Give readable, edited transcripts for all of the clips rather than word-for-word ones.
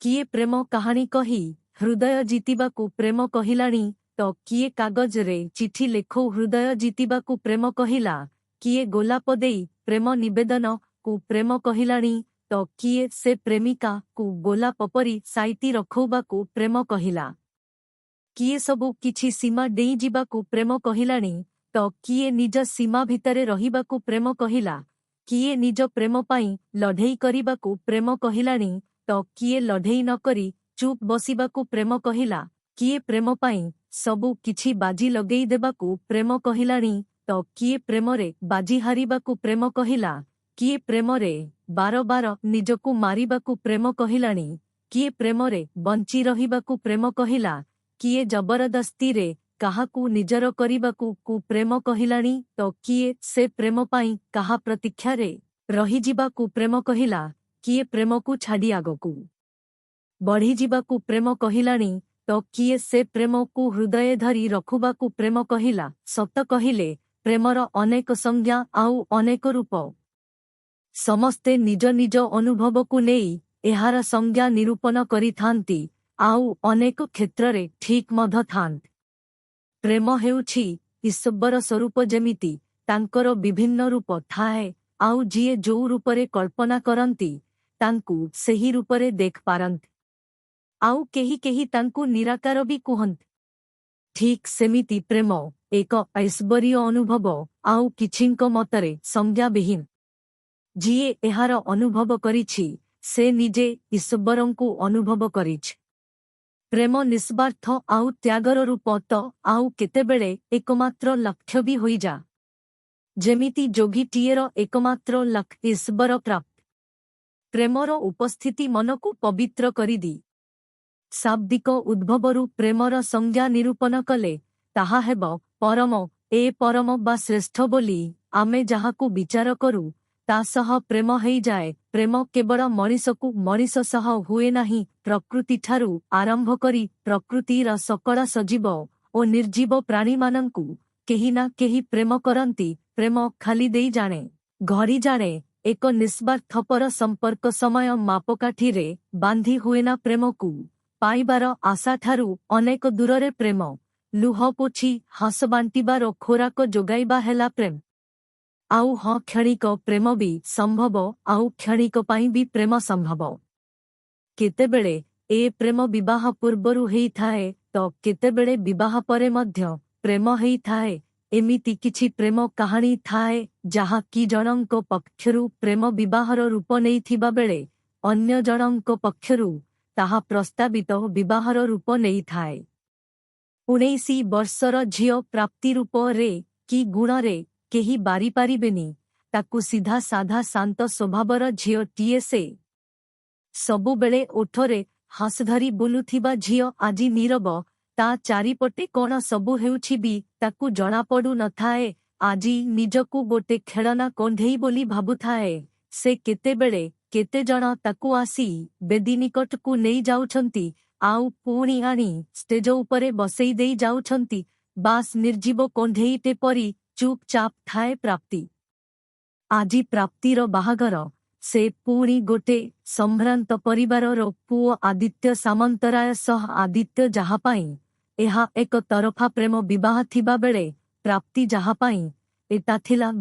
किए प्रेम कहानी कही हृदय जीतिबाकू प्रेम कहिलाणी तो किए कागज रे चिठी लेखो हृदय जीतिबाकू प्रेम कहिला किए गोलाप देई प्रेम निवेदन को प्रेम कहिलाणी तो किए से प्रेमिका को गोलाप परी साइती रखौबाकू प्रेम कहिला किए सबू किछि सीमा डेई जिबाकू प्रेम कहिलाणी तो किए निज सीमा भितरे रहिबाकू प्रेम कहिला किए निज प्रेम पाई लढेई करिबाकू प्रेम कहिलाणी तो किए लढेई न करी चुप बसिबाकू प्रेम कहिला किए प्रेम पाई सबू किछि बाजी लगेई देबाकू प्रेम कहिलाणी तो किए प्रेमरे बाजी हारिबाकू प्रेम कहिला किए प्रेमरे बार बार निजकू मारिबाकू प्रेम कहिलाणी किए प्रेमरे बंची रहिबाकू प्रेम कहिला किए जबरदस्ती रे काहाकू निजर करिबाकू कु प्रेम कहिलाणी तो किए से प्रेम पाई काहा प्रतीक्षा रे रही जिबाकू प्रेम कहिला किए प्रेमकू छाड़ी आगकू बढ़ी जिबाकू प्रेम कहिलाणी तो किए से प्रेमकू हृदय धरी रखुबाकू प्रेम कहिला सत कहिले प्रेमर अनेक संज्ञा आउ अनेक रूप समस्ते निज निज अनुभवकू नेई एहार संज्ञा निरूपण करिथांती आउ अनेक क्षेत्ररे ठीक मध थांत प्रेम हेउछि ईश्वर स्वरूप जेमिति तांकर विभिन्न रूप थाए आउ जिए जो रूपरे कल्पना करंती तांकू सेही रूपरे देख पारंत आउ केही केही तांकू निराकार भी कुहंत ठीक सेमिति प्रेम एक ऐश्वर्य अनुभव आउ किछिंक मतरे संज्ञा विहीन जिए एहार अनुभव करिछि से निजे ईश्वरंकू अनुभव करिछि प्रेम निस्वार्थ आउ त्यागर रूप तो आउ केतेबेले एकमात्र लक्ष्य भी होई जा जेमिति जोगीटीएर एकमात्र लक्ष्य ईश्वर प्राप्त प्रेमर उपस्थिति मनकू पवित्र करिदी शाब्दिक उद्भवरू प्रेमर संज्ञा निरूपण कले ताहा हेब परम ए परम बा श्रेष्ठ बोली आमे जाहाकू विचार करू ता सह प्रेम हेई जाए प्रेम केवल मनीषकू मनीष सह हुए नाही प्रकृति ठारू आरंभ करी प्रकृतिर सकल सजीव ओ निर्जीव प्राणी मानंकू केही ना केही प्रेम करंती प्रेम खाली देई जाने घड़ी जाने एक निस्वार्थपर संपर्क समय मापकाठी रे बांधी हुए ना प्रेमकू पाइबार आशा ठारू अनेक दूररे प्रेम लुह पोछि हस बांटिबार खोराक जोगाइबा हेला प्रेम आउ हाँ क्षणिक प्रेम भी संभव आउ क्षणिक पाई भी प्रेम संभव केतेबेले ए प्रेम विवाह पूर्वरु हेई थाए तो केतेबेले विवाह परे मध्य प्रेम हेई थाए एमिति किछि प्रेम कहानी थाए जहा कि जनंक पक्षरु प्रेम विवाहर रूप नेइथिबा बेले अन्य जनंक पक्षरु ताहा प्रस्तावित विवाहर रूप नेइ थाए 19 वर्षर झियो प्राप्ति रूप रे कि गुण रे केही बारी पारिबेनी ताकू सीधा साधा शांत स्वभावर झियो टीए से सबु बेले ओठरे हास धरी बुलुथिबा झियो आजी नीरव ता चारिपटे कोण सबु हेउछि भी ताकू जणा पडु नथाए आजी निजकू गोटे खेळना कोंढेई बोली भाबुथाए से केतेबेले केते जण ताकू आसी बेदी निकटकू नेई जाउछंती आउ पुणी आनी स्टेज उपरे बसेई देई जाउछंती बास निर्जीव कोंढेईटे परी चुपचाप थाए प्राप्ति आजी प्राप्तिर बाहागर से पुणी गोटे संभ्रांत परिवारर पुओ आदित्य सामंतराय सह आदित्य जाहापाई एहा एक तरफा प्रेम विवाह थिबा बेले प्राप्ति जाहापाई एटा थिला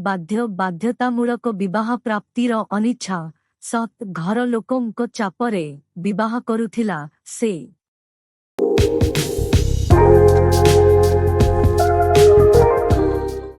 बाध्यतामूलक विवाह प्राप्तिर अनिच्छा सत घर लोकंक चापरे विवाह करुथिला से।